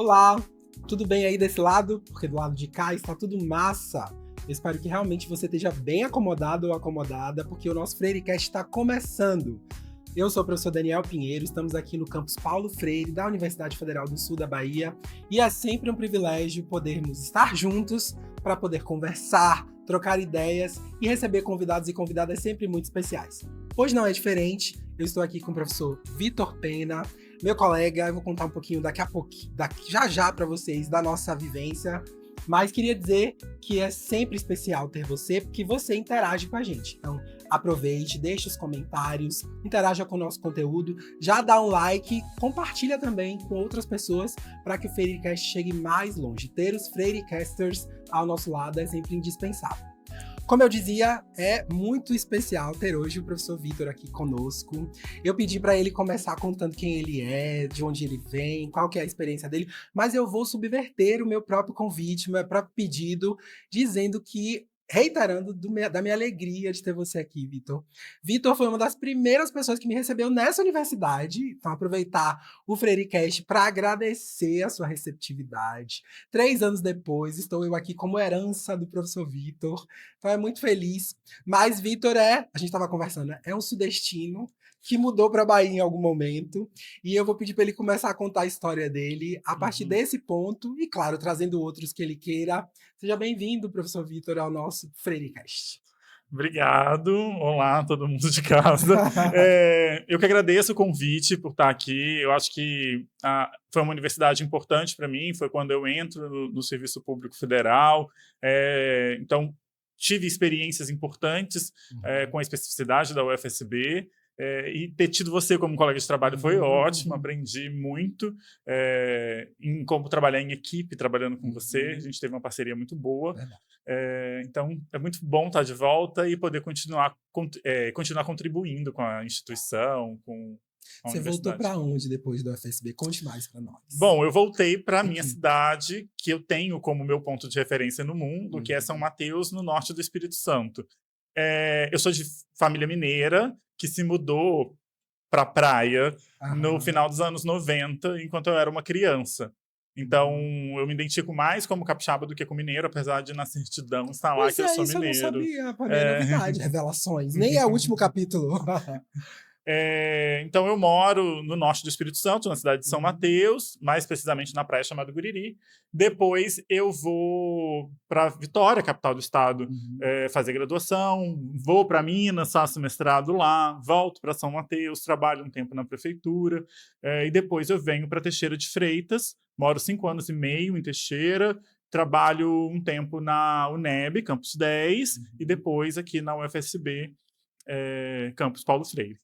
Olá, tudo bem aí desse lado? Porque do lado de cá está tudo massa. Eu espero que realmente você esteja bem acomodado ou acomodada, porque o nosso FreireCast está começando. Eu sou o professor Daniel Pinheiro, estamos aqui no campus Paulo Freire, da Universidade Federal do Sul da Bahia, e é sempre um privilégio podermos estar juntos para poder conversar, trocar ideias e receber convidados e convidadas sempre muito especiais. Hoje não é diferente, eu estou aqui com o professor Vitor Pena, meu colega. Eu vou contar um pouquinho daqui a pouquinho, já para vocês, da nossa vivência. Mas queria dizer que é sempre especial ter você, porque você interage com a gente. Então, aproveite, deixe os comentários, interaja com o nosso conteúdo, já dá um like, compartilha também com outras pessoas para que o FreireCast chegue mais longe. Ter os FreireCasters ao nosso lado é sempre indispensável. Como eu dizia, é muito especial ter hoje o professor Vitor aqui conosco. Eu pedi para ele começar contando quem ele é, de onde ele vem, qual que é a experiência dele, mas eu vou subverter o meu próprio convite, o meu próprio pedido, dizendo que, reiterando da minha alegria de ter você aqui, Vitor. Vitor foi uma das primeiras pessoas que me recebeu nessa universidade, então aproveitar o FreireCast para agradecer a sua receptividade. 3 anos depois, estou eu aqui como herança do professor Vitor. Então é muito feliz. Mas Vitor a gente estava conversando, né? É um sudestino que mudou para a Bahia em algum momento. E eu vou pedir para ele começar a contar a história dele a partir desse ponto. E, claro, trazendo outros que ele queira. Seja bem-vindo, professor Vitor, ao nosso FreireCast. Obrigado. Olá, todo mundo de casa. Eu que agradeço o convite por estar aqui. Eu acho que foi uma universidade importante para mim. Foi quando eu entro no Serviço Público Federal. Então, tive experiências importantes com a especificidade da UFSB. E ter tido você como colega de trabalho foi ótimo. Aprendi muito em como trabalhar em equipe, trabalhando com você. A gente teve uma parceria muito boa. Então, é muito bom estar de volta e poder continuar contribuindo com a instituição, com a Você voltou universidade. para onde depois do UFSB? Conte mais para nós. Bom, eu voltei para a minha cidade, que eu tenho como meu ponto de referência no mundo, que é São Mateus, no norte do Espírito Santo. Eu sou de família mineira, que se mudou para a praia no final dos anos 90, enquanto eu era uma criança. Então, eu me identifico mais como capixaba do que como mineiro, apesar de na certidão estar lá que eu sou Isso eu não mineiro. sabia. Para mim é novidade, revelações. Nem é o último capítulo. Então, eu moro no norte do Espírito Santo, na cidade de São Mateus, mais precisamente na praia chamada Guriri. Depois, eu vou para Vitória, capital do estado, fazer graduação. Vou para Minas, faço mestrado lá. Volto para São Mateus, trabalho um tempo na prefeitura. E depois, eu venho para Teixeira de Freitas. Moro 5 anos e meio em Teixeira. Trabalho um tempo na UNEB, Campus 10. E depois, aqui na UFSB, Campus Paulo Freire.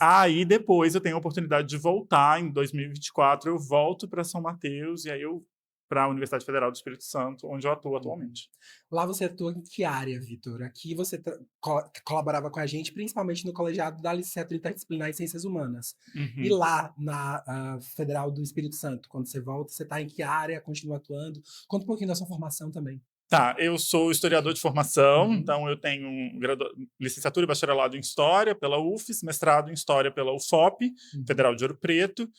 Aí depois eu tenho a oportunidade de voltar em 2024, eu volto para São Mateus e aí eu para a Universidade Federal do Espírito Santo, onde eu atuo atualmente. Lá você atua em que área, Vitor? Aqui você colaborava com a gente, principalmente no colegiado da licenciatura interdisciplinar em Ciências Humanas. E lá na Federal do Espírito Santo, quando você volta, você está em que área, continua atuando? Conta um pouquinho da sua formação também. Tá, eu sou historiador de formação, então eu tenho licenciatura e bacharelado em História pela UFES, mestrado em História pela UFOP, Federal de Ouro Preto,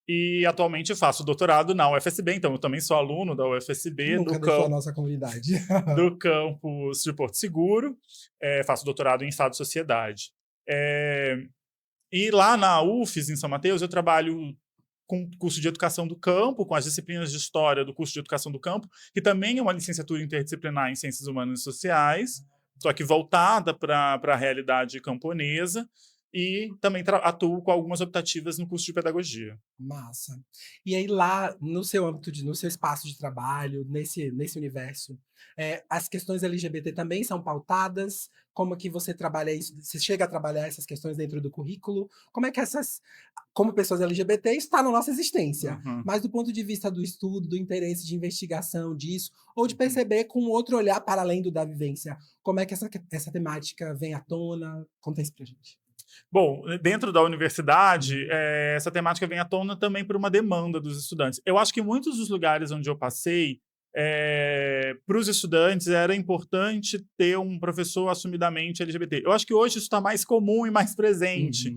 e atualmente eu faço doutorado na UFSB, então eu também sou aluno da UFSB. Nunca deixou a nossa comunidade. Do campus de Porto Seguro, faço doutorado em Estado e Sociedade. E lá na UFES, em São Mateus, eu trabalho com o curso de Educação do Campo, com as disciplinas de História do curso de Educação do Campo, que também é uma licenciatura interdisciplinar em Ciências Humanas e Sociais, só que voltada para a realidade camponesa, e também atuo com algumas optativas no curso de Pedagogia. Massa. E aí lá, no seu âmbito, no seu espaço de trabalho, nesse universo, as questões LGBT também são pautadas? Como que você trabalha isso? Você chega a trabalhar essas questões dentro do currículo? Como é que como pessoas LGBT, isso está na nossa existência, mas do ponto de vista do estudo, do interesse de investigação disso, ou de perceber com outro olhar para além do da vivência, como é que essa temática vem à tona? Conta isso pra gente. Bom, dentro da universidade, essa temática vem à tona também por uma demanda dos estudantes. Eu acho que muitos dos lugares onde eu passei, para os estudantes era importante ter um professor assumidamente LGBT. Eu acho que hoje isso está mais comum e mais presente.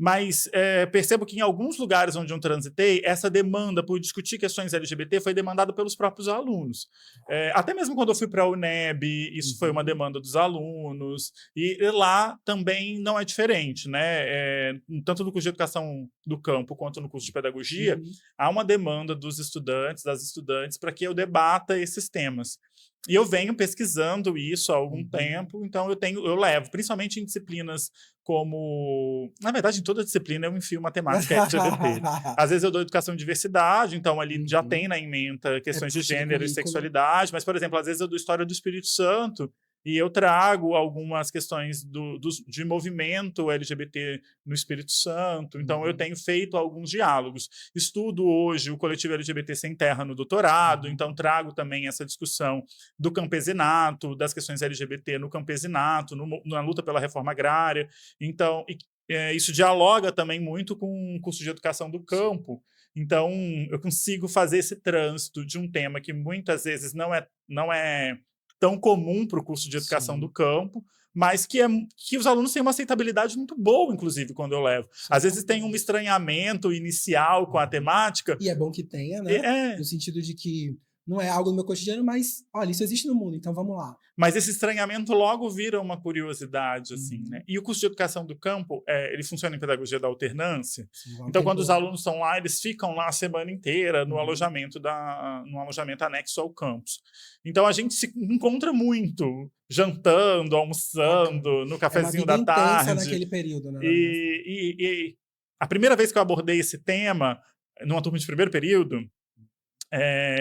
Mas percebo que em alguns lugares onde eu transitei, essa demanda por discutir questões LGBT foi demandada pelos próprios alunos. Até mesmo quando eu fui para a UNEB, isso foi uma demanda dos alunos, e lá também não é diferente, né? Tanto no curso de educação do campo quanto no curso de pedagogia, há uma demanda dos estudantes, das estudantes, para que eu debata esses temas. E eu venho pesquisando isso há algum tempo, então eu levo, principalmente em disciplinas como... Na verdade, em toda disciplina eu enfio matemática LGBT. Às vezes eu dou educação e diversidade, então ali já tem na ementa questões de parte do gênero e currículo. sexualidade, mas, por exemplo, às vezes eu dou história do Espírito Santo e eu trago algumas questões de movimento LGBT no Espírito Santo, então eu tenho feito alguns diálogos. Estudo hoje o coletivo LGBT Sem Terra no doutorado, então trago também essa discussão do campesinato, das questões LGBT no campesinato, na luta pela reforma agrária. Então, isso dialoga também muito com o curso de educação do campo. Então, eu consigo fazer esse trânsito de um tema que muitas vezes não é tão comum para o curso de educação do campo, mas que os alunos têm uma aceitabilidade muito boa, inclusive, quando eu levo. Às vezes tem um estranhamento inicial com a temática. E é bom que tenha, né? No sentido de que não é algo do meu cotidiano, mas, olha, isso existe no mundo, então vamos lá. Mas esse estranhamento logo vira uma curiosidade, assim, né? E o curso de educação do campo, ele funciona em pedagogia da alternância. Então, quando os alunos estão lá, eles ficam lá a semana inteira no alojamento anexo ao campus. Então, a gente se encontra muito, jantando, almoçando, no cafezinho da tarde. Naquele período, né? E a primeira vez que eu abordei esse tema, numa turma de primeiro período,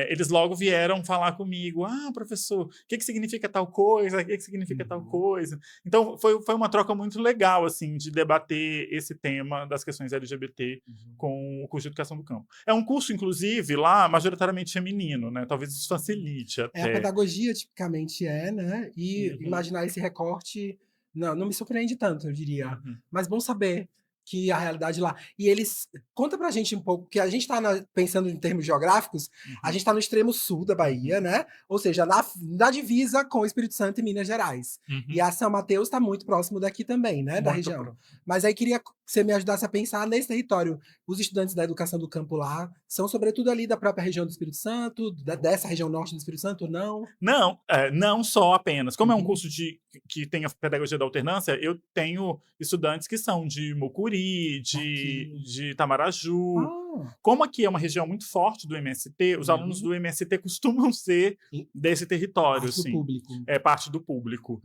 eles logo vieram falar comigo: professor, o que significa tal coisa? O que significa tal coisa? Então, foi uma troca muito legal, assim, de debater esse tema das questões LGBT com o curso de educação do campo. É um curso, inclusive, lá, majoritariamente feminino, né? Talvez isso facilite até. A pedagogia, tipicamente, né? E imaginar esse recorte não me surpreende tanto, eu diria. Mas bom saber que a realidade lá... E eles... Conta pra gente um pouco, que a gente tá pensando em termos geográficos, a gente tá no extremo sul da Bahia, né? Ou seja, na divisa com o Espírito Santo e Minas Gerais. E a São Mateus tá muito próximo daqui também, né? Da região. Próximo. Mas aí queria que você me ajudasse a pensar nesse território. Os estudantes da educação do campo lá são sobretudo ali da própria região do Espírito Santo, dessa região norte do Espírito Santo, não? Não só apenas. Como é um curso que tem a pedagogia da alternância, eu tenho estudantes que são de Mucuri, de Itamaraju. Como aqui é uma região muito forte do MST, os alunos do MST costumam ser desse território. Parte do público. É parte do público.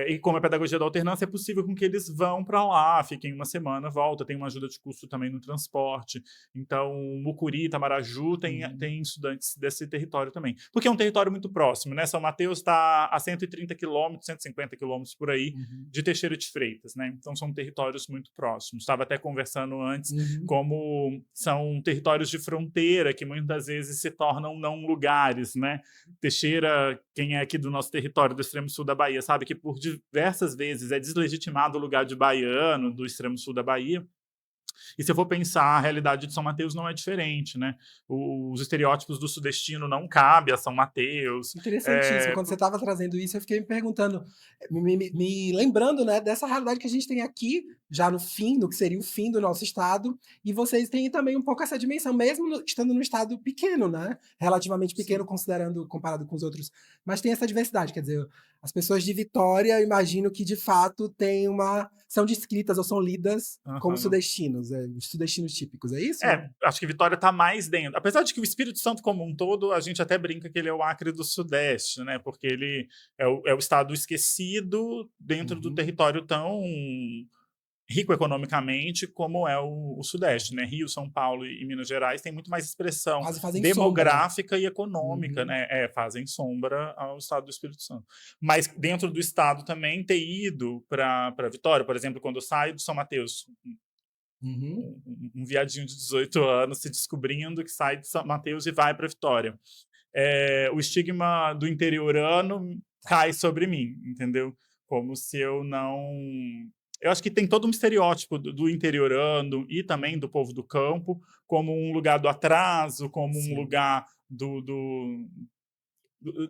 E como é pedagogia da alternância, é possível com que eles vão para lá, fiquem uma semana, volta, tem uma ajuda de custo também no transporte. Então, Mucuri, Itamaraju tem estudantes desse território também. Porque é um território muito próximo, né? São Mateus está a 130 quilômetros, 150 quilômetros por aí de Teixeira de Freitas, né? Então, são territórios muito próximos. Estava até conversando antes como são territórios de fronteira que muitas vezes se tornam não lugares, né? Teixeira, quem é aqui do nosso território do extremo sul da Bahia, sabe que por diversas vezes é deslegitimado o lugar de baiano do extremo sul da Bahia. E se eu for pensar, a realidade de São Mateus não é diferente, né? Os estereótipos do sudestino não cabem a São Mateus. Interessantíssimo. Quando você estava trazendo isso, eu fiquei me perguntando, me lembrando, né, dessa realidade que a gente tem aqui, já no que seria o fim do nosso estado, e vocês têm também um pouco essa dimensão, mesmo estando num estado pequeno, né? Relativamente pequeno, comparado com os outros. Mas tem essa diversidade, quer dizer, as pessoas de Vitória, imagino que de fato são descritas ou são lidas como sudestinos, sudestinos típicos, é isso? Acho que Vitória está mais dentro. Apesar de que o Espírito Santo como um todo, a gente até brinca que ele é o Acre do Sudeste, né? Porque ele é o estado esquecido dentro do território tão rico economicamente como é o Sudeste, né? Rio, São Paulo e Minas Gerais tem muito mais expressão demográfica e econômica, né? Fazem sombra ao estado do Espírito Santo. Mas dentro do estado também ter ido para Vitória, por exemplo, quando eu saio de São Mateus, um viadinho de 18 anos se descobrindo que sai de São Mateus e vai para Vitória. O estigma do interiorano cai sobre mim, entendeu? Como se eu não... Eu acho que tem todo um estereótipo do interiorano e também do povo do campo como um lugar do atraso, como um lugar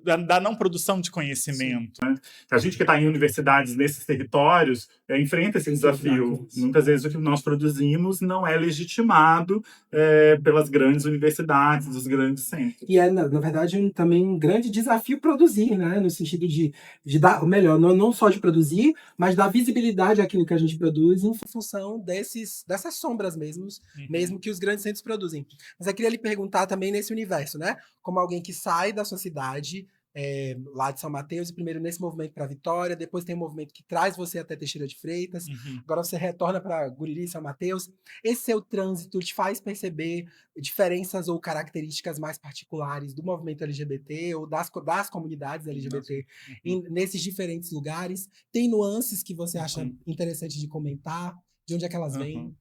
da não produção de conhecimento. Né? A gente que está em universidades nesses territórios enfrenta esse desafio. Muitas vezes o que nós produzimos não é legitimado pelas grandes universidades, os grandes centros. E na verdade, também um grande desafio produzir, né? No sentido de dar, ou melhor, não só de produzir, mas dar visibilidade àquilo que a gente produz em função dessas sombras mesmo que os grandes centros produzem. Mas eu queria lhe perguntar também nesse universo, né? Como alguém que sai da sua cidade, lá de São Mateus, e primeiro nesse movimento para Vitória, depois tem um movimento que traz você até Teixeira de Freitas, agora você retorna para Guriri e São Mateus. Esse seu trânsito te faz perceber diferenças ou características mais particulares do movimento LGBT ou das comunidades LGBT nesses diferentes lugares? Tem nuances que você acha interessante de comentar? De onde é que elas vêm?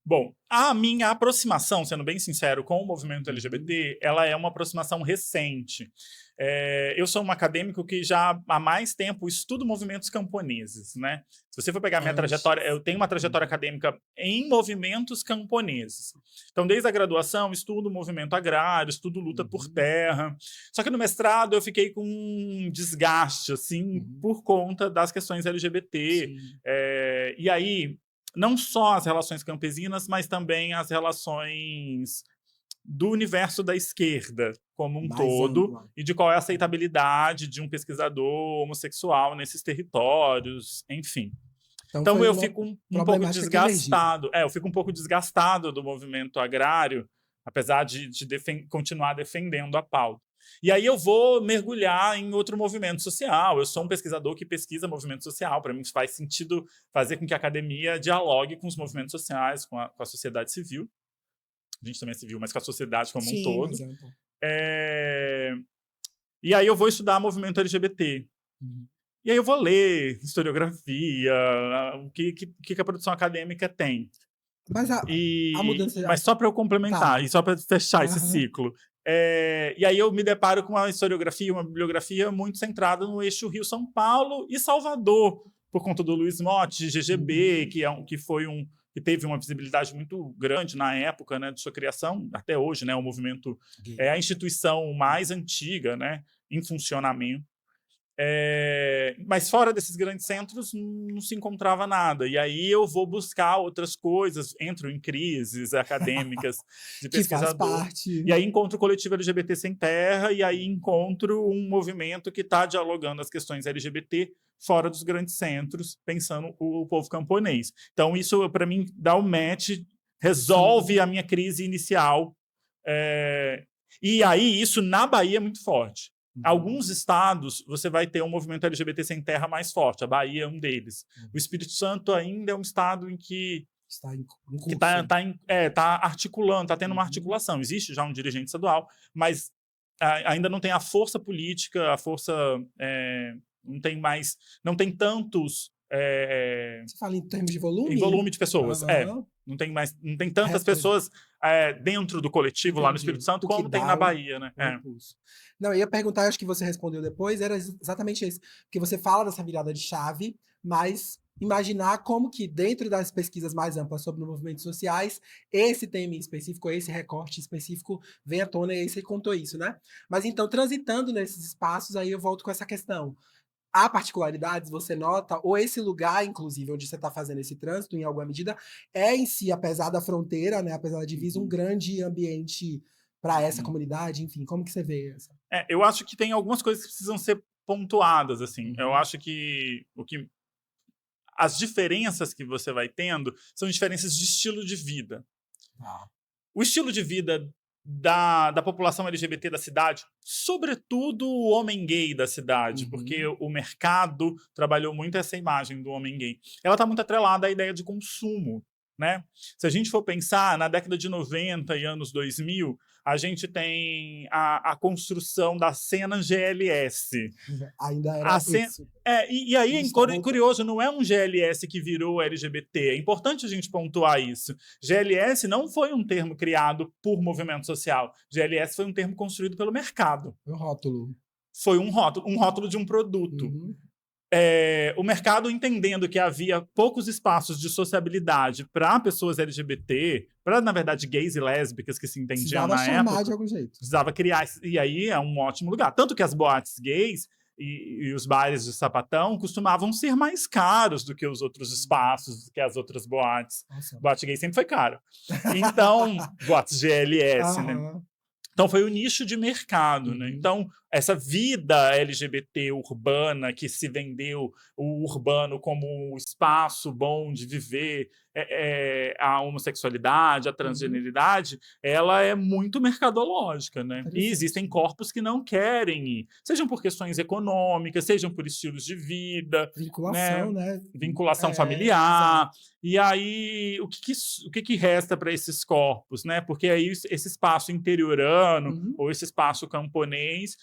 Bom, a minha aproximação, sendo bem sincero, com o movimento LGBT, ela é uma aproximação recente. Eu sou um acadêmico que já há mais tempo estudo movimentos camponeses, né? Se você for pegar minha trajetória, eu tenho uma trajetória acadêmica em movimentos camponeses. Então, desde a graduação, estudo movimento agrário, estudo luta por terra. Só que no mestrado eu fiquei com um desgaste, assim, por conta das questões LGBT. E aí, não só as relações campesinas, mas também as relações do universo da esquerda como um todo, e de qual é a aceitabilidade de um pesquisador homossexual nesses territórios, enfim. Então eu fico um pouco desgastado. Eu fico um pouco desgastado do movimento agrário, apesar de continuar defendendo a pauta. E aí eu vou mergulhar em outro movimento social. Eu sou um pesquisador que pesquisa movimento social. Para mim faz sentido fazer com que a academia dialogue com os movimentos sociais, com a sociedade civil. A gente também é civil, mas com a sociedade como um todo. E aí eu vou estudar movimento LGBT. E aí eu vou ler historiografia, o que a produção acadêmica tem. Mas a mudança... Mas só para eu complementar, e só para fechar esse ciclo. E aí eu me deparo com uma historiografia, uma bibliografia muito centrada no eixo Rio-São Paulo e Salvador, por conta do Luiz Motti, GGB, que teve uma visibilidade muito grande na época, né, de sua criação, até hoje, né, o movimento é a instituição mais antiga, né, em funcionamento. Mas fora desses grandes centros não se encontrava nada. E aí eu vou buscar outras coisas, entro em crises acadêmicas de pesquisador. Que faz parte. E aí encontro o coletivo LGBT Sem Terra, e aí encontro um movimento que está dialogando as questões LGBT fora dos grandes centros, pensando o povo camponês. Então isso, para mim, dá um match, resolve a minha crise inicial. E aí isso na Bahia é muito forte. Alguns estados, você vai ter um movimento LGBT sem terra mais forte. A Bahia é um deles. O Espírito Santo ainda é um estado em que está articulando, está tendo uma articulação. Existe já um dirigente estadual, mas ainda não tem a força política, a força... não tem tantos... Você fala em termos de volume? Em volume de pessoas, Não tem tantas pessoas dentro do coletivo lá no Espírito Santo como tem na Bahia, né? Não, eu ia perguntar, acho que você respondeu depois, era exatamente isso. Porque você fala dessa virada de chave, mas imaginar como que dentro das pesquisas mais amplas sobre movimentos sociais, esse tema em específico, esse recorte específico vem à tona, e aí você contou isso, né? Mas então, transitando nesses espaços, aí eu volto com essa questão. Há particularidades, você nota, ou esse lugar, inclusive, onde você está fazendo esse trânsito, em alguma medida, é em si, apesar da fronteira, né, apesar da divisa, um grande ambiente para essa comunidade, enfim, como que você vê essa? Eu acho que tem algumas coisas que precisam ser pontuadas, assim. Eu acho que as diferenças que você vai tendo são diferenças de estilo de vida. O estilo de vida da população LGBT da cidade, sobretudo o homem gay da cidade, porque o mercado trabalhou muito essa imagem do homem gay. Ela está muito atrelada à ideia de consumo, né? Se a gente for pensar, na década de 90 e anos 2000, a gente tem a construção da cena GLS. Ainda era isso. E aí, curioso, não é um GLS que virou LGBT. É importante a gente pontuar isso. GLS não foi um termo criado por movimento social. GLS foi um termo construído pelo mercado. Um rótulo. Foi um rótulo de um produto. o mercado entendendo que havia poucos espaços de sociabilidade para pessoas LGBT, para, na verdade, gays e lésbicas que se entendiam Precisava na chamar de época, algum jeito. precisava criar, e aí é um ótimo lugar. Tanto que as boates gays e os bares de sapatão costumavam ser mais caros do que os outros espaços, do que as outras boates. Nossa. Boate gay sempre foi caro. Então, boates GLS, né? Aham. Então foi o nicho de mercado, né? Uhum. Então essa vida LGBT urbana que se vendeu o urbano como um espaço bom de viver a homossexualidade, a Uhum. transgeneridade, ela é muito mercadológica, né? E existem Interessante. corpos que não querem ir, sejam por questões econômicas, sejam por estilos de vida, né? Vinculação, né? Vinculação Exato. familiar. E aí, o que que resta para esses corpos, né? Porque aí esse espaço interiorano Uhum. ou esse espaço camponês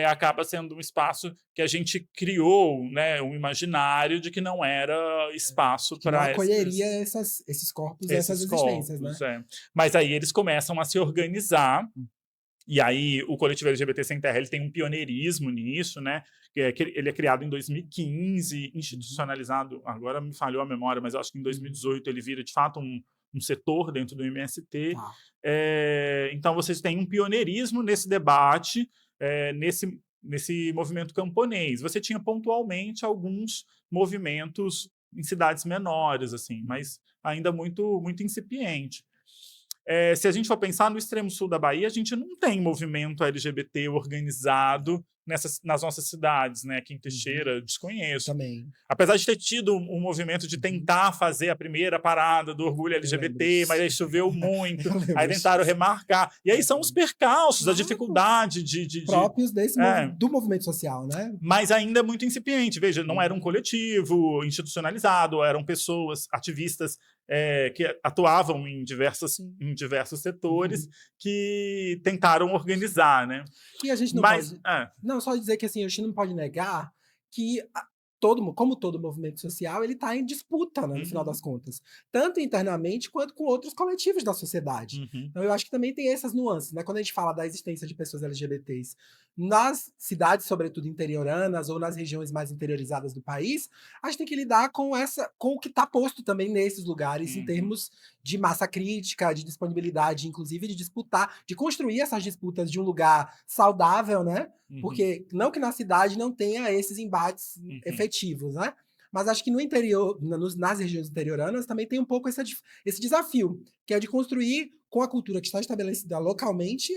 acaba sendo um espaço que a gente criou, né? Um imaginário de que não era espaço Que não para acolheria esses corpos e essas esses existências, né? corpos. Mas aí eles começam a se organizar e aí o coletivo LGBT Sem Terra ele tem um pioneirismo nisso, né? Ele é criado em 2015, institucionalizado, agora me falhou a memória, mas eu acho que em 2018 ele vira de fato um setor dentro do MST. Tá. Então vocês têm um pioneirismo nesse debate, nesse movimento camponês. Você tinha pontualmente alguns movimentos em cidades menores, assim, mas ainda muito incipiente. Se a gente for pensar no extremo sul da Bahia, a gente não tem movimento LGBT organizado nas nossas cidades, né? Aqui em Teixeira, desconheço. Também. Apesar de ter tido um movimento de tentar fazer a primeira parada do orgulho Eu lembro LGBT, mas disso. aí choveu muito, Eu aí lembro tentaram disso. remarcar. E aí são os percalços, a Claro. dificuldade Próprios é, do movimento social, né? mas ainda é muito incipiente. Veja, não era um Uhum. coletivo institucionalizado, eram pessoas, ativistas que atuavam em diversos setores Uhum. que tentaram organizar, né? E a gente não Mas, pode. Não, só dizer que assim, a gente não pode negar que como todo movimento social, ele está em disputa, né, no final das uhum, contas. Tanto internamente quanto com outros coletivos da sociedade. uhum, Então eu acho que também tem essas nuances, né? Quando a gente fala da existência de pessoas LGBTs nas cidades, sobretudo interioranas, ou nas regiões mais interiorizadas do país, a gente tem que lidar com o que está posto também nesses lugares, em uhum, termos de massa crítica, de disponibilidade, inclusive de disputar, de construir essas disputas de um lugar saudável, né? uhum, Porque não que na cidade não tenha esses embates uhum. efetivos, né? Mas acho que no interior, nas regiões interioranas, também tem um pouco esse desafio, que é de construir, com a cultura que está estabelecida localmente,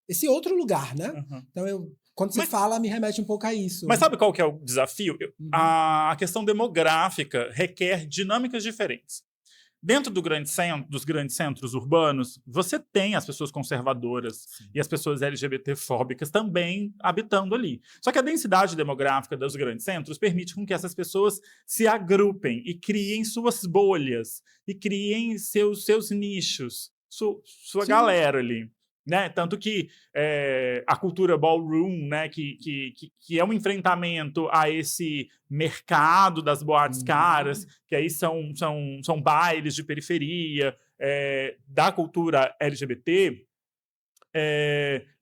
esse outro lugar, né? Uhum. Então, quando se Mas, fala, me remete um pouco a isso. mas sabe qual que é o desafio? Uhum. A questão demográfica requer dinâmicas diferentes. Dentro dos grandes centros urbanos, você tem as pessoas conservadoras Sim. e as pessoas LGBT-fóbicas também habitando ali. Só que a densidade demográfica dos grandes centros permite com que essas pessoas se agrupem e criem suas bolhas e criem seus nichos, sua Sim. galera ali. Né? Tanto que a cultura ballroom, né, que é um enfrentamento a esse mercado das boates caras, Uhum. que aí são bailes de periferia, da cultura LGBT,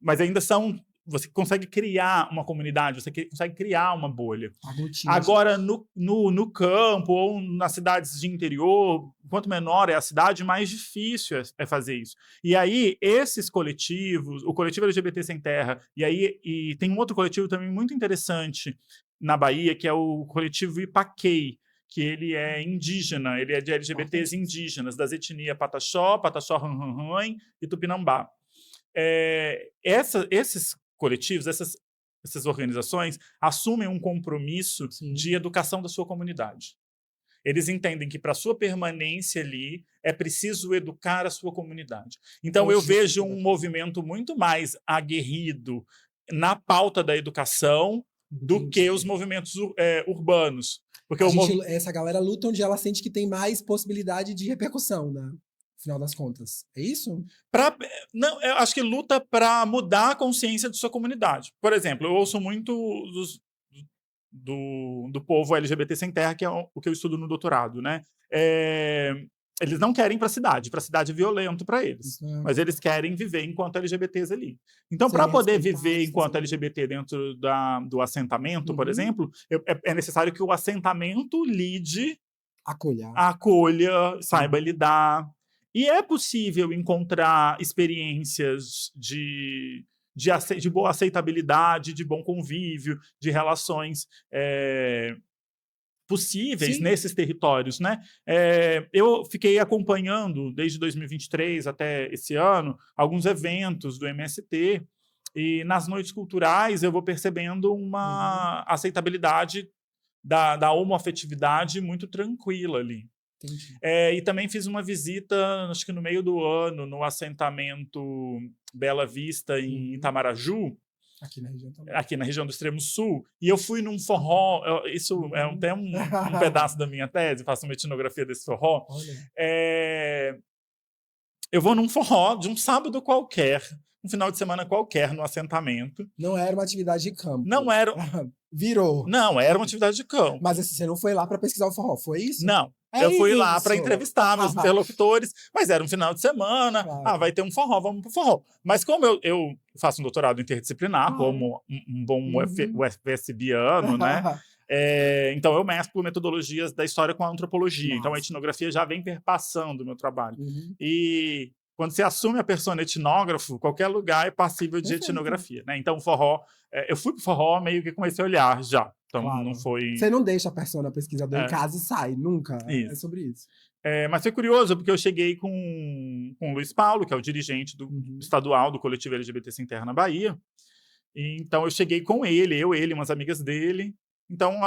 mas ainda são. Você consegue criar uma comunidade, você consegue criar uma bolha. Aglutina Agora, gente. no campo ou nas cidades de interior, quanto menor é a cidade, mais difícil é fazer isso. E aí, esses coletivos, o coletivo LGBT Sem Terra, e tem um outro coletivo também muito interessante na Bahia, que é o coletivo Ipaquei, que ele é indígena, ele é de LGBTs Importantíssimo. indígenas, das etnias Pataxó, Ranranranha e Tupinambá. Esses coletivos, essas organizações assumem um compromisso Sim. de educação da sua comunidade. Eles entendem que para sua permanência ali é preciso educar a sua comunidade. Então eu vejo Logística da um coisa. movimento muito mais aguerrido na pauta da educação do que os Entendi. movimentos urbanos. Porque Essa galera luta onde ela sente que tem mais possibilidade de repercussão, né? No final das contas. É isso? não, eu acho que luta para mudar a consciência de sua comunidade. Por exemplo, eu ouço muito do povo LGBT sem terra, que é o que eu estudo no doutorado, né? Eles não querem ir para a cidade é violento para eles. Uhum. Mas eles querem viver enquanto LGBTs ali. Então, Sem para poder respeitar viver as enquanto pessoas. LGBT dentro do assentamento, por Uhum. exemplo, é necessário que o assentamento lide, Acolha. acolha, saiba Uhum. lidar. E é possível encontrar experiências de boa aceitabilidade, de bom convívio, de relações possíveis Sim. nesses territórios, né? Eu fiquei acompanhando desde 2023 até esse ano alguns eventos do MST, e nas noites culturais eu vou percebendo Uhum. uma aceitabilidade da homoafetividade muito tranquila ali. Entendi. E também fiz uma visita, acho que no meio do ano, no assentamento Bela Vista, em Uhum. Itamaraju, Aqui na região também. aqui na região do extremo sul, e eu fui num forró, isso é Uhum. até um pedaço da minha tese, faço uma etnografia desse forró. Olha. Eu vou num forró de um sábado qualquer, um final de semana qualquer, no assentamento. Não era uma atividade de campo. Não era, Virou. não, era uma atividade de campo. Mas assim, você não foi lá para pesquisar o forró, foi isso? Não. É Eu fui lá para isso! entrevistar meus interlocutores, mas era um final de semana. Claro. Vai ter um forró, vamos pro forró. Mas como eu faço um doutorado interdisciplinar, Claro. como um bom Uhum. UFSBiano, né? Então eu mesclo metodologias da história com a antropologia. Então a Massa. etnografia já vem perpassando o meu trabalho. Uhum. E quando você assume a persona etnógrafo, qualquer lugar é passível de Perfeito. etnografia, né? Então o forró, eu fui pro forró meio que com esse olhar já. Então Claro. não foi... Você não deixa a persona pesquisador em casa e sai, nunca. Isso. É sobre isso. Mas foi curioso, porque eu cheguei com o Luiz Paulo, que é o dirigente estadual do coletivo LGBT Sem Terra na Bahia. E, então eu cheguei com ele, ele, umas amigas dele. Então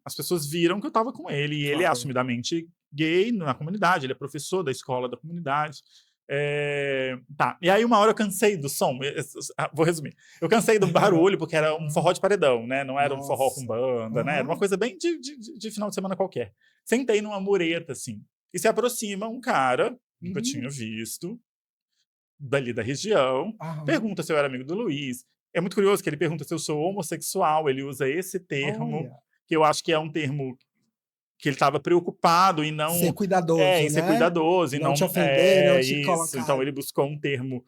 as pessoas viram que eu estava com ele. E ele é Claro. assumidamente gay na comunidade, ele é professor da escola da comunidade. Tá. E aí uma hora eu cansei do som, vou resumir. Eu cansei do barulho, porque era um forró de paredão, né? Não era um forró com banda, né? Era uma coisa bem de final de semana qualquer. Sentei numa mureta, assim, e se aproxima um cara, nunca tinha visto, dali da região, pergunta se eu era amigo do Luiz. É muito curioso que ele pergunta se eu sou homossexual, ele usa esse termo, Olha. que eu acho que é um termo que ele estava preocupado em não... Ser cuidadoso, em ser né? cuidadoso, e Não não te ofender, não te isso. colocar... Então ele buscou um termo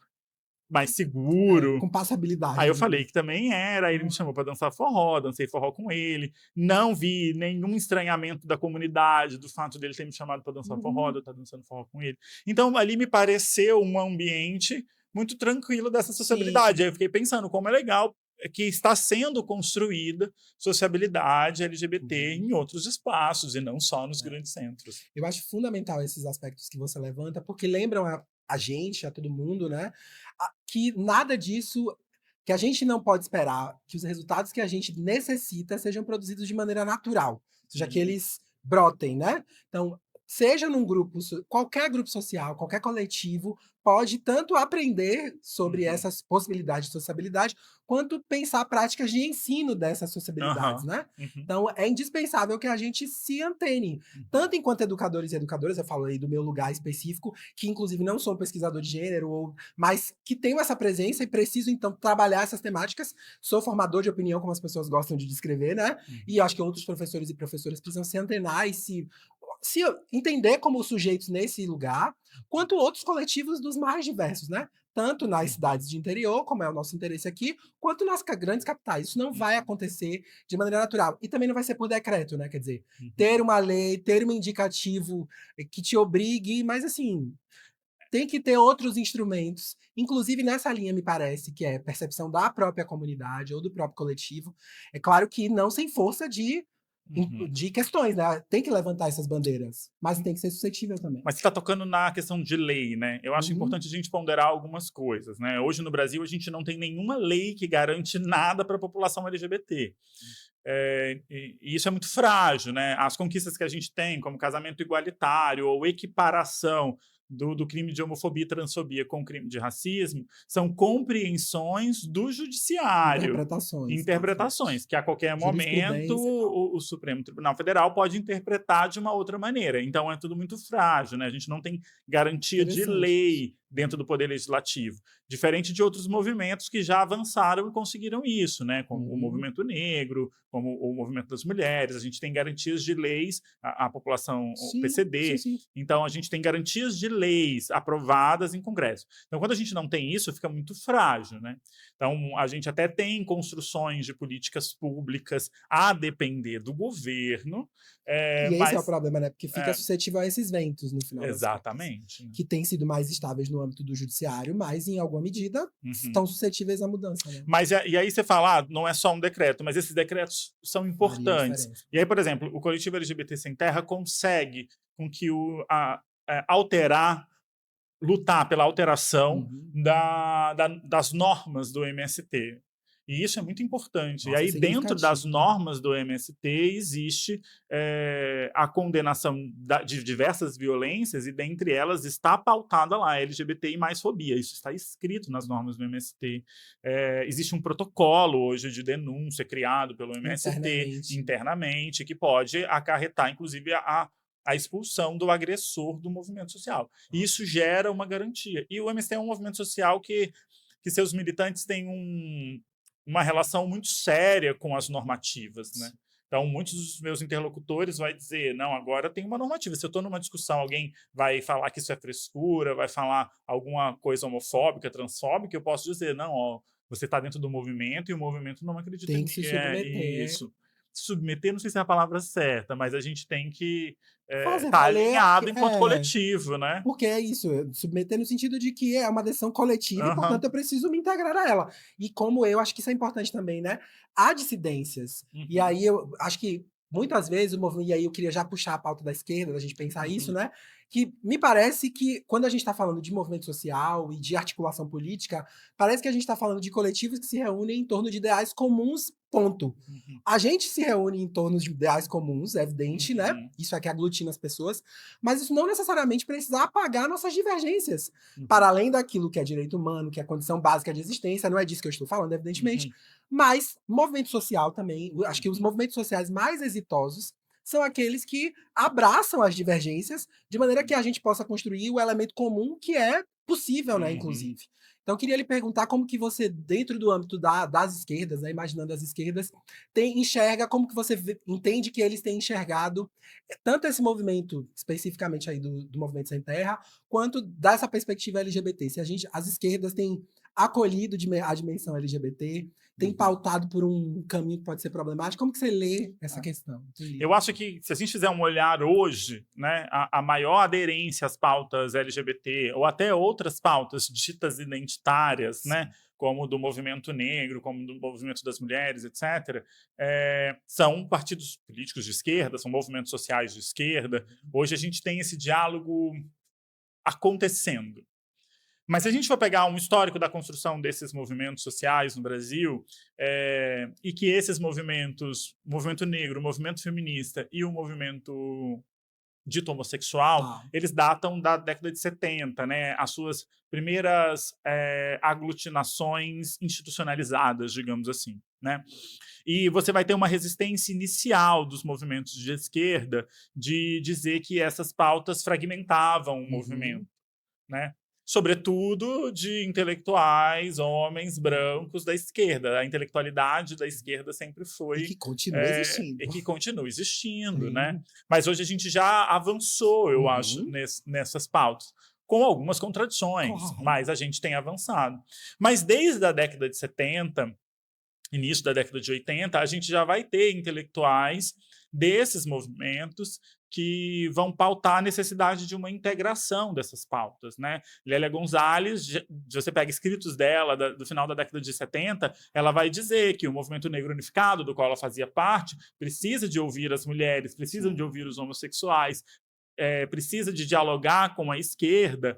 mais seguro. Com passabilidade. Aí eu falei que também era, aí ele me chamou para dançar forró, dancei forró com ele. Não vi nenhum estranhamento da comunidade do fato dele ter me chamado para dançar forró, de eu estar dançando forró com ele. Então ali me pareceu um ambiente muito tranquilo dessa sociabilidade. Aí eu fiquei pensando como é legal que está sendo construída sociabilidade LGBT em outros espaços e não só nos grandes centros. Eu acho fundamental esses aspectos que você levanta, porque lembram a gente, a todo mundo, né? Que nada disso, que a gente não pode esperar que os resultados que a gente necessita sejam produzidos de maneira natural, ou seja, que eles brotem, né? Então, seja num grupo, qualquer grupo social, qualquer coletivo, pode tanto aprender sobre essas possibilidades de sociabilidade, quanto pensar práticas de ensino dessas sociabilidades, né? Então, é indispensável que a gente se antene, tanto enquanto educadores e educadoras, eu falo aí do meu lugar específico, que inclusive não sou pesquisador de gênero, mas que tenho essa presença e preciso, então, trabalhar essas temáticas. Sou formador de opinião, como as pessoas gostam de descrever, né? E acho que outros professores e professoras precisam se antenar e se entender como sujeitos nesse lugar, quanto outros coletivos dos mais diversos, né? Tanto nas cidades de interior, como é o nosso interesse aqui, quanto nas grandes capitais. Isso não vai acontecer de maneira natural. E também não vai ser por decreto, né? Quer dizer, ter uma lei, ter um indicativo que te obrigue, mas assim, tem que ter outros instrumentos, inclusive nessa linha, me parece, que é percepção da própria comunidade ou do próprio coletivo. É claro que não sem força de questões, né? Tem que levantar essas bandeiras, mas tem que ser suscetível também. Mas você está tocando na questão de lei, né? Eu acho importante a gente ponderar algumas coisas, né? Hoje no Brasil a gente não tem nenhuma lei que garante nada para a população LGBT. E isso é muito frágil, né? As conquistas que a gente tem, como casamento igualitário ou equiparação do crime de homofobia e transfobia com o crime de racismo, são compreensões do judiciário. Interpretações, que a qualquer momento o Supremo Tribunal Federal pode interpretar de uma outra maneira. Então é tudo muito frágil, né? A gente não tem garantia de lei dentro do poder legislativo. Diferente de outros movimentos que já avançaram e conseguiram isso, né? Como o movimento negro, como o movimento das mulheres. A gente tem garantias de leis, a população, o Sim, sim, PCD. sim. Então, a gente tem garantias de leis aprovadas em Congresso. Então, quando a gente não tem isso, fica muito frágil, né? Então, a gente até tem construções de políticas públicas a depender do governo, E esse é o mas... problema, né? Porque fica É, suscetível a esses ventos, no final das contas. exatamente. Que têm sido mais estáveis no âmbito do judiciário, mas, em alguma medida, Uhum. estão suscetíveis à mudança, né? Mas e aí você fala, não é só um decreto, mas esses decretos são Faria importantes. diferença. E aí, por exemplo, o coletivo LGBT Sem Terra consegue com que alterar, lutar pela alteração Uhum. das normas do MST. E isso é muito importante. E Nossa, aí, dentro das significativo, né? normas do MST, existe a condenação de diversas violências, e dentre elas está pautada lá, LGBTI mais fobia. Isso está escrito nas normas do MST. Existe um protocolo hoje de denúncia criado pelo MST internamente, que pode acarretar, inclusive, a expulsão do agressor do movimento social. E isso gera uma garantia. E o MST é um movimento social que seus militantes têm uma relação muito séria com as normativas, né? Então, muitos dos meus interlocutores vão dizer, não, agora tem uma normativa. Se eu estou numa discussão, alguém vai falar que isso é frescura, vai falar alguma coisa homofóbica, transfóbica, eu posso dizer, não, ó, você está dentro do movimento e o movimento não acredita tem que se submeter. isso. Submeter, não sei se é a palavra certa, mas a gente tem que Fazer tá valer, alinhado enquanto coletivo, né? porque é isso, submeter no sentido de que é uma decisão coletiva e, Aham. portanto, eu preciso me integrar a ela. E como eu acho que isso é importante também, né? Há dissidências. E Uhum. aí eu acho que muitas vezes o movimento, e aí eu queria já puxar a pauta da esquerda, da gente pensar isso, né? Que me parece que quando a gente está falando de movimento social e de articulação política, parece que a gente está falando de coletivos que se reúnem em torno de ideais comuns, ponto. Uhum. A gente se reúne em torno de ideais comuns, é evidente, né? Uhum. Isso é que aglutina as pessoas, mas isso não necessariamente precisa apagar nossas divergências. Uhum. Para além daquilo que é direito humano, que é condição básica de existência, não é disso que eu estou falando, evidentemente, Uhum. mas movimento social também, acho que os movimentos sociais mais exitosos são aqueles que abraçam as divergências de maneira que a gente possa construir o elemento comum que é possível, né, Uhum. inclusive. Então, eu queria lhe perguntar como que você, dentro do âmbito das esquerdas, né, imaginando as esquerdas, enxerga, como que você entende que eles têm enxergado tanto esse movimento, especificamente aí do Movimento Sem Terra, quanto dessa perspectiva LGBT. Se as esquerdas têm acolhido a dimensão LGBT, tem pautado por um caminho que pode ser problemático. Como que você lê essa questão? Eu acho que, se a gente fizer um olhar hoje, né, a maior aderência às pautas LGBT, ou até outras pautas ditas identitárias, né, como do movimento negro, como do movimento das mulheres, etc., são partidos políticos de esquerda, são movimentos sociais de esquerda. Hoje a gente tem esse diálogo acontecendo. Mas se a gente for pegar um histórico da construção desses movimentos sociais no Brasil, e que esses movimentos, o movimento negro, o movimento feminista e o movimento dito homossexual, eles datam da década de 70, né? As suas primeiras aglutinações institucionalizadas, digamos assim, né? E você vai ter uma resistência inicial dos movimentos de esquerda de dizer que essas pautas fragmentavam o movimento, né? Sobretudo de intelectuais, homens brancos da esquerda. A intelectualidade da esquerda sempre foi... E que continua existindo. E que continua existindo, Sim. né? Mas hoje a gente já avançou, eu acho, nessas pautas. Com algumas contradições, mas a gente tem avançado. Mas desde a década de 70, início da década de 80, a gente já vai ter intelectuais desses movimentos que vão pautar a necessidade de uma integração dessas pautas, né? Lélia Gonzalez, você pega escritos dela do final da década de 70, ela vai dizer que o movimento negro unificado, do qual ela fazia parte, precisa de ouvir as mulheres, precisa de ouvir os homossexuais, precisa de dialogar com a esquerda,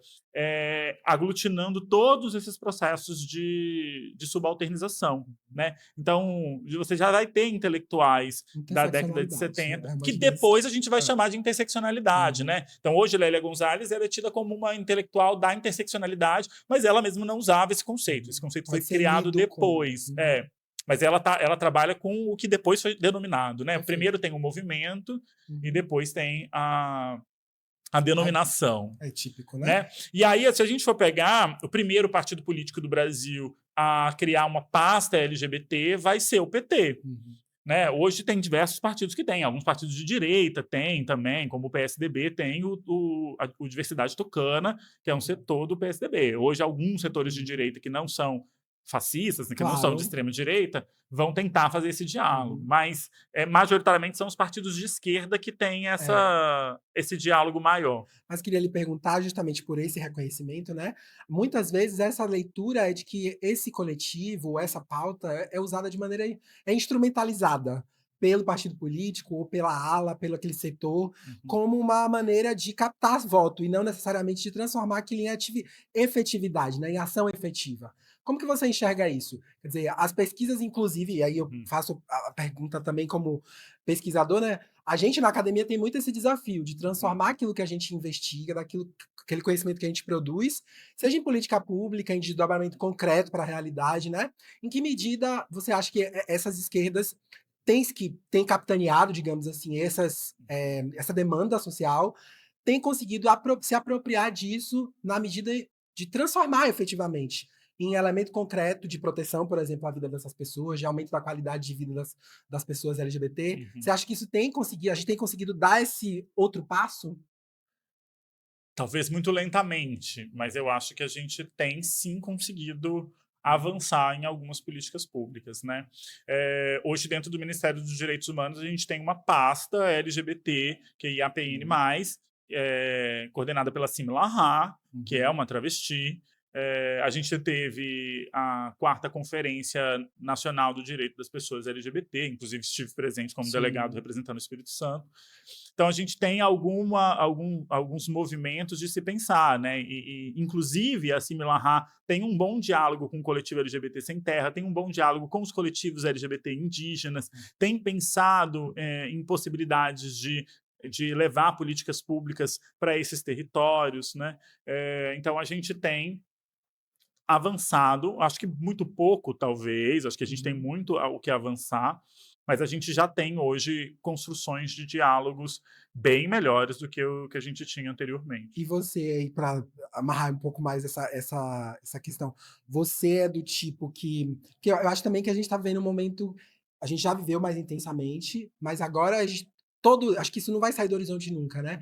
aglutinando todos esses processos de subalternização, né? Então, você já vai ter intelectuais da década de 70, que depois a gente vai chamar de interseccionalidade, né? Então, hoje, Lélia Gonzalez é tida como uma intelectual da interseccionalidade, mas ela mesma não usava esse conceito. Esse conceito foi criado depois. Mas ela trabalha com o que depois foi denominado, né? Primeiro tem o movimento e depois tem a denominação. É típico, né? Né? E aí, se a gente for pegar o primeiro partido político do Brasil a criar uma pasta LGBT, vai ser o PT. Uhum. Né? Hoje tem diversos partidos que têm, alguns partidos de direita têm também, como o PSDB tem a Diversidade Tucana, que é um setor do PSDB. Hoje, alguns setores de direita que não são fascistas, né, que não são de Claro. extrema direita, vão tentar fazer esse diálogo. Uhum. Mas, majoritariamente, são os partidos de esquerda que têm esse diálogo maior. Mas queria lhe perguntar, justamente por esse reconhecimento, né? Muitas vezes essa leitura é de que esse coletivo, essa pauta, é usada de maneira instrumentalizada pelo partido político ou pela ala, pelo aquele setor, como uma maneira de captar voto e não necessariamente de transformar aquilo em efetividade, né? Em ação efetiva. Como que você enxerga isso? Quer dizer, as pesquisas, inclusive, e aí eu faço a pergunta também como pesquisador, né? A gente na academia tem muito esse desafio de transformar aquilo que a gente investiga, aquele conhecimento que a gente produz, seja em política pública, em desdobramento concreto para a realidade, né? Em que medida você acha que essas esquerdas têm capitaneado, digamos assim, essa demanda social, têm conseguido se apropriar disso na medida de transformar efetivamente em elemento concreto de proteção, por exemplo, à vida dessas pessoas, de aumento da qualidade de vida das pessoas LGBT. Você acha que isso a gente tem conseguido dar esse outro passo? Talvez muito lentamente, mas eu acho que a gente tem sim conseguido avançar em algumas políticas públicas, né? Hoje, dentro do Ministério dos Direitos Humanos, a gente tem uma pasta LGBT, que é IAPN+, coordenada pela Simila Ha, que é uma travesti. A gente teve a 4ª Conferência Nacional do Direito das Pessoas LGBT, inclusive estive presente como delegado representando o Espírito Santo. Então, a gente tem alguns movimentos de se pensar, né? Inclusive, a Simila Ha tem um bom diálogo com o coletivo LGBT Sem Terra, tem um bom diálogo com os coletivos LGBT indígenas, tem pensado em possibilidades de levar políticas públicas para esses territórios, né? Então, a gente tem avançado, acho que muito pouco, talvez, acho que a gente tem muito o que avançar, mas a gente já tem hoje construções de diálogos bem melhores do que o que a gente tinha anteriormente. E você aí, para amarrar um pouco mais essa questão, você é do tipo que eu acho também que a gente está vivendo um momento, a gente já viveu mais intensamente, mas agora acho que isso não vai sair do horizonte nunca, né?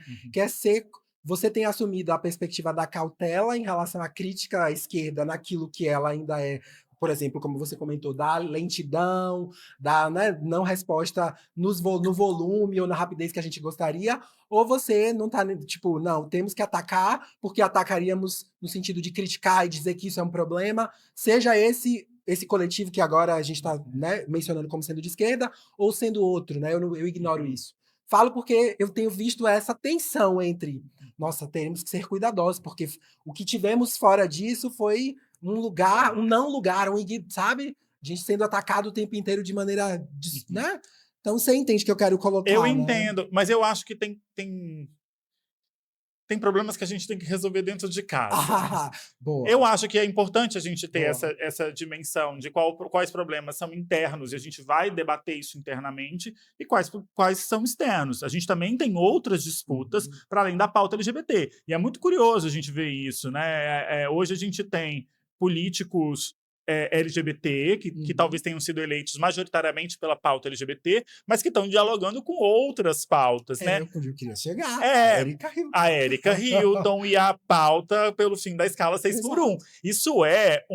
Você tem assumido a perspectiva da cautela em relação à crítica à esquerda naquilo que ela ainda é, por exemplo, como você comentou, da lentidão, da, né, não resposta no volume ou na rapidez que a gente gostaria, ou você não tá, tipo, não, temos que atacar, porque atacaríamos no sentido de criticar e dizer que isso é um problema, seja esse coletivo que agora a gente está, né, mencionando como sendo de esquerda, ou sendo outro, né? Eu ignoro isso. Falo porque eu tenho visto essa tensão entre, nossa, temos que ser cuidadosos, porque o que tivemos fora disso foi um não lugar, sabe? A gente sendo atacado o tempo inteiro de maneira, né? Então você entende que eu quero colocar, Eu né? entendo, mas eu acho que tem problemas que a gente tem que resolver dentro de casa. Boa. Eu acho que é importante a gente ter Boa. essa dimensão de quais problemas são internos, e a gente vai debater isso internamente, e quais são externos. A gente também tem outras disputas para além da pauta LGBT. E é muito curioso a gente ver isso, né? Hoje a gente tem políticos LGBT, que talvez tenham sido eleitos majoritariamente pela pauta LGBT, mas que estão dialogando com outras pautas, né? Eu queria chegar. A Erika Hilton. A Erika Hilton e a pauta pelo fim da escala 6x1. Isso é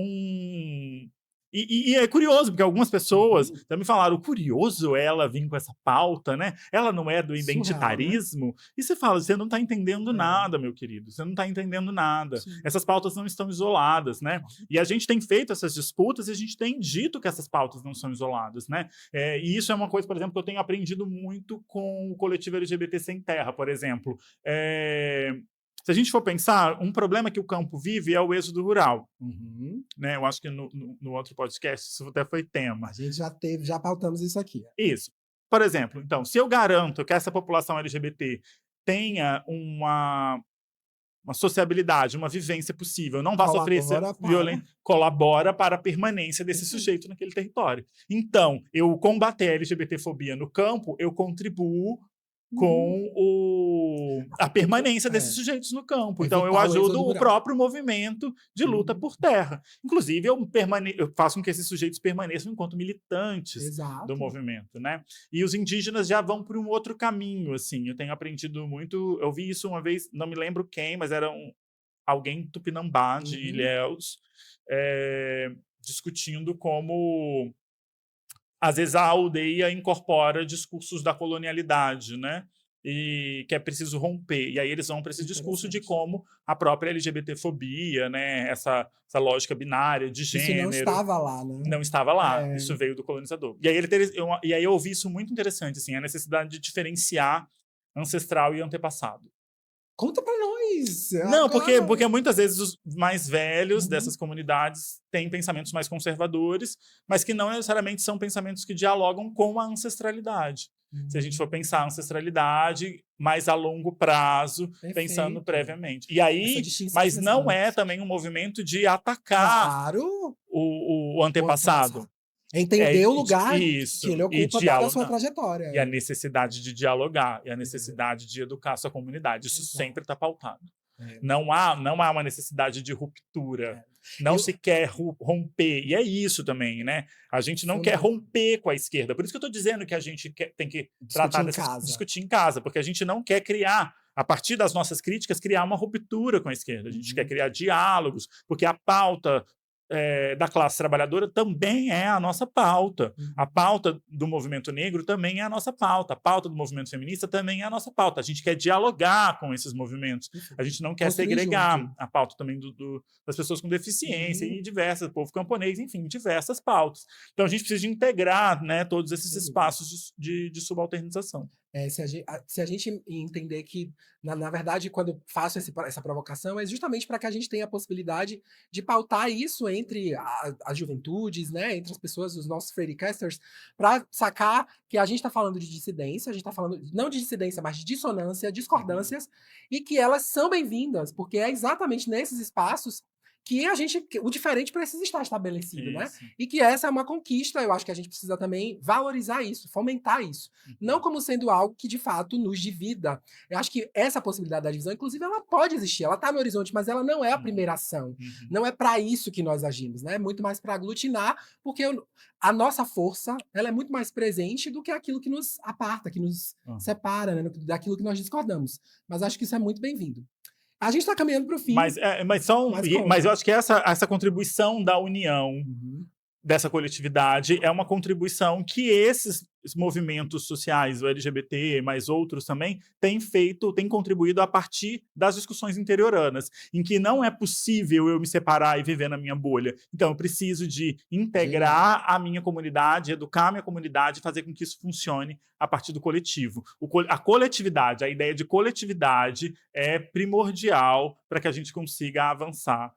E é curioso, porque algumas pessoas já me falaram, curioso ela vir com essa pauta, né? Ela não é do identitarismo? Surreal, né? E você fala, você não está entendendo nada, meu querido. Você não está entendendo nada. Sim. Essas pautas não estão isoladas, né? E a gente tem feito essas disputas e a gente tem dito que essas pautas não são isoladas, né? E isso é uma coisa, por exemplo, que eu tenho aprendido muito com o coletivo LGBT Sem Terra, por exemplo. Se a gente for pensar, um problema que o campo vive é o êxodo rural. Né? Eu acho que no outro podcast isso até foi tema. A gente já pautamos isso aqui. Isso. Por exemplo, então, se eu garanto que essa população LGBT tenha uma sociabilidade, uma vivência possível, não vai sofrer violência, colabora para a permanência desse sujeito naquele território. Então, eu combater a LGBTfobia no campo, eu contribuo com a permanência desses sujeitos no campo. Então, eu Evitar o ajudo êxodo o rural. próprio movimento de luta por terra. Inclusive, eu faço com que esses sujeitos permaneçam enquanto militantes Exato. do movimento, né? E os indígenas já vão por um outro caminho, assim. Eu tenho aprendido muito... Eu vi isso uma vez, não me lembro quem, mas era alguém tupinambá de Ilhéus, discutindo como às vezes a aldeia incorpora discursos da colonialidade, né? E que é preciso romper. E aí eles vão para esse discurso de como a própria LGBTfobia, né? Essa lógica binária de gênero... Isso não estava lá, né? Não estava lá. Isso veio do colonizador. E aí eu ouvi isso muito interessante, assim, a necessidade de diferenciar ancestral e antepassado. Conta pra nós! Não, Agora. porque muitas vezes os mais velhos dessas comunidades têm pensamentos mais conservadores, mas que não necessariamente são pensamentos que dialogam com a ancestralidade. Se a gente for pensar a ancestralidade mais a longo prazo, pensando previamente. E aí, mas não é também um movimento de atacar o antepassado. Entender o lugar isso, que ele ocupa dada a sua trajetória. E a necessidade de dialogar, e a necessidade de educar a sua comunidade. Isso sempre está pautado. Não há uma necessidade de ruptura. Não se quer romper. E é isso também, né? A gente não quer romper com a esquerda. Por isso que eu estou dizendo que a gente tem que discutir em casa, porque a gente não quer criar, a partir das nossas críticas, criar uma ruptura com a esquerda. A gente quer criar diálogos, porque a pauta da classe trabalhadora também é a nossa pauta. A pauta do movimento negro também é a nossa pauta. A pauta do movimento feminista também é a nossa pauta. A gente quer dialogar com esses movimentos. A gente não quer segregar a pauta também das pessoas com deficiência e diversas, povo camponês, enfim, diversas pautas. Então a gente precisa de integrar, né, todos esses espaços de subalternização. Se a gente entender que, na verdade, quando faço essa provocação, é justamente para que a gente tenha a possibilidade de pautar isso entre as juventudes, né, entre as pessoas, os nossos freerycasters, para sacar que a gente está falando de dissidência, a gente está falando não de dissidência, mas de dissonância, discordâncias, e que elas são bem-vindas, porque é exatamente nesses espaços que o diferente precisa estar estabelecido, né? E que essa é uma conquista, eu acho que a gente precisa também valorizar isso, fomentar isso. Não como sendo algo que, de fato, nos divida. Eu acho que essa possibilidade da divisão, inclusive, ela pode existir, ela está no horizonte, mas ela não é a primeira ação. Não é para isso que nós agimos, né? É muito mais para aglutinar, porque a nossa força, ela é muito mais presente do que aquilo que nos aparta, que nos separa, né? Daquilo que nós discordamos. Mas acho que isso é muito bem-vindo. A gente está caminhando para o fim. Mas eu acho que essa contribuição da união dessa coletividade é uma contribuição que esses movimentos sociais, o LGBT, mas outros também, têm contribuído a partir das discussões interioranas, em que não é possível eu me separar e viver na minha bolha. Então, eu preciso de integrar a minha comunidade, educar a minha comunidade, fazer com que isso funcione a partir do coletivo. A coletividade, a ideia de coletividade é primordial para que a gente consiga avançar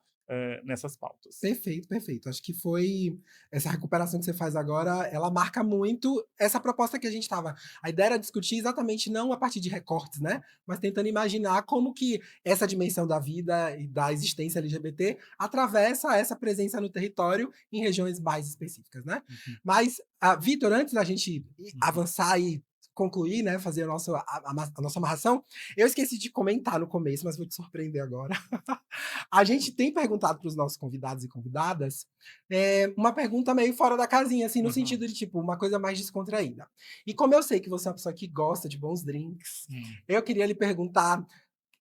nessas pautas. Perfeito, perfeito. Acho que foi essa recuperação que você faz agora, ela marca muito essa proposta que a gente estava. A ideia era discutir exatamente não a partir de recortes, né? Mas tentando imaginar como que essa dimensão da vida e da existência LGBT atravessa essa presença no território em regiões mais específicas, né? Mas, Vitor, antes da gente avançar e concluir, né, fazer a nossa amarração, eu esqueci de comentar no começo, mas vou te surpreender agora. A gente tem perguntado para os nossos convidados e convidadas uma pergunta meio fora da casinha, assim, no sentido de, tipo, uma coisa mais descontraída. E como eu sei que você é uma pessoa que gosta de bons drinks, eu queria lhe perguntar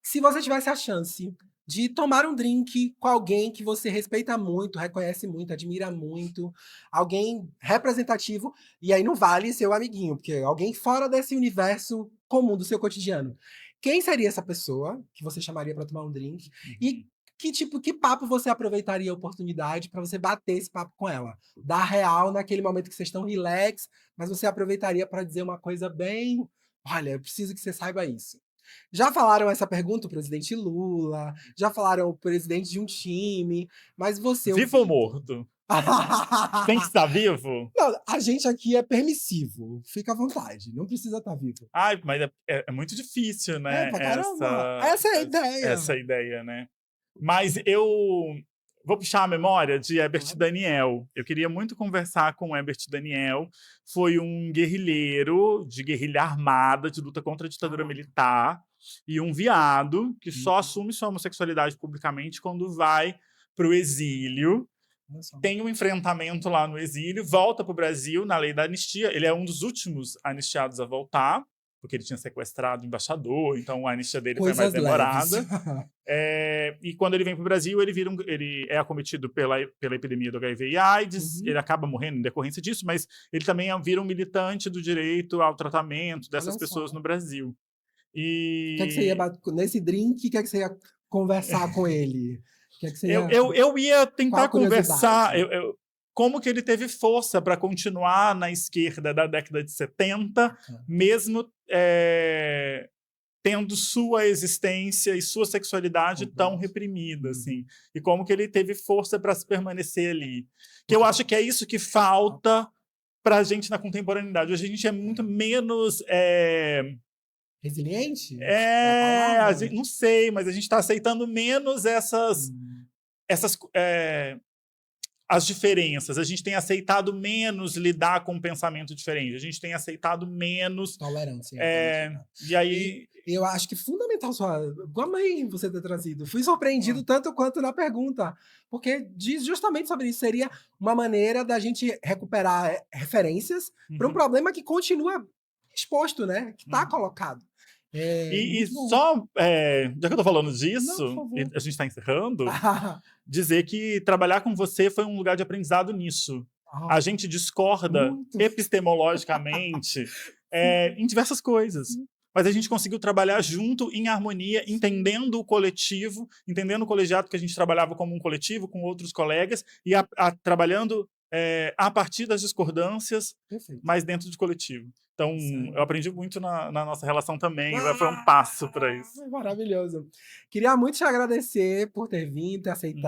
se você tivesse a chance de tomar um drink com alguém que você respeita muito, reconhece muito, admira muito, alguém representativo, e aí não vale seu amiguinho, porque alguém fora desse universo comum do seu cotidiano. Quem seria essa pessoa que você chamaria para tomar um drink? E que papo você aproveitaria a oportunidade para você bater esse papo com ela? Dar real naquele momento que vocês estão relax, mas você aproveitaria para dizer uma coisa bem... Olha, eu preciso que você saiba isso. Já falaram essa pergunta o presidente Lula, já falaram o presidente de um time, mas você... Vivo ou morto? Tem que estar vivo? Não, a gente aqui é permissivo, fica à vontade, não precisa estar vivo. Ai, mas é muito difícil, né? Pra caramba. Essa é a ideia. Essa ideia, né? Mas eu Vou puxar a memória de Herbert Daniel. Eu queria muito conversar com o Herbert Daniel. Foi um guerrilheiro de guerrilha armada, de luta contra a ditadura militar, e um viado que só assume sua homossexualidade publicamente quando vai para o exílio. Tem um enfrentamento lá no exílio, volta para o Brasil na lei da anistia. Ele é um dos últimos anistiados a voltar, porque ele tinha sequestrado o embaixador, então a anistia dele foi mais demorada. E quando ele vem para o Brasil, ele é acometido pela epidemia do HIV e AIDS, ele acaba morrendo em decorrência disso, mas ele também vira um militante do direito ao tratamento dessas pessoas no Brasil. O que é que você ia nesse drink? O que é que você ia conversar com ele? Que é que você eu ia tentar conversar como que ele teve força para continuar na esquerda da década de 70, mesmo tendo sua existência e sua sexualidade tão reprimida, assim. E como que ele teve força para se permanecer ali. Que eu acho que é isso que falta para a gente na contemporaneidade. Hoje a gente é muito menos... resiliente? Não sei, mas a gente está aceitando menos as diferenças. A gente tem aceitado menos lidar com um pensamento diferente. A gente tem aceitado menos... Tolerância. E aí... Eu acho que fundamental amei você ter trazido. Fui surpreendido tanto quanto na pergunta. Porque diz justamente sobre isso. Seria uma maneira da gente recuperar referências para um problema que continua exposto, né? Que está colocado. E só, já que eu tô falando disso, e a gente está encerrando, dizer que trabalhar com você foi um lugar de aprendizado nisso. A gente discorda epistemologicamente em diversas coisas. Mas a gente conseguiu trabalhar junto, em harmonia, entendendo o coletivo, entendendo o colegiado que a gente trabalhava como um coletivo, com outros colegas, e trabalhando a partir das discordâncias, mas dentro do coletivo. Então, eu aprendi muito na nossa relação também. Foi um passo para isso. Maravilhoso. Queria muito te agradecer por ter vindo,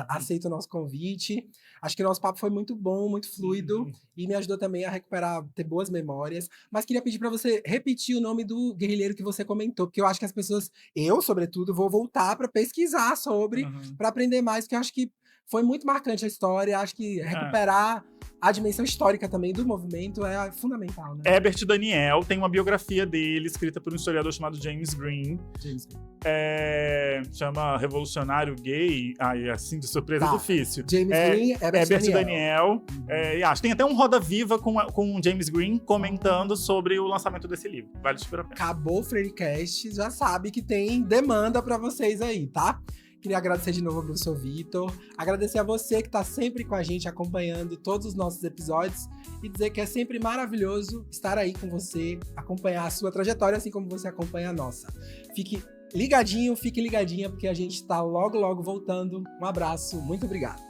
aceito o nosso convite. Acho que o nosso papo foi muito bom, muito fluido, e me ajudou também a recuperar, ter boas memórias. Mas queria pedir para você repetir o nome do guerrilheiro que você comentou, porque eu acho que as pessoas, eu, sobretudo, vou voltar para pesquisar sobre, para aprender mais, porque eu acho que foi muito marcante a história. Acho que recuperar a dimensão histórica também do movimento é fundamental, né? Herbert Daniel tem uma biografia dele, escrita por um historiador chamado James Green. Chama Revolucionário Gay. Assim, de surpresa, difícil. James Green, Herbert Daniel. Tem até um Roda Viva com o James Green comentando sobre o lançamento desse livro. Vale super a pena. Acabou o Freecast, já sabe que tem demanda pra vocês aí, tá? Queria agradecer de novo ao professor Vitor, agradecer a você que está sempre com a gente, acompanhando todos os nossos episódios, e dizer que é sempre maravilhoso estar aí com você, acompanhar a sua trajetória, assim como você acompanha a nossa. Fique ligadinho, fique ligadinha, porque a gente está logo, logo voltando. Um abraço, muito obrigado.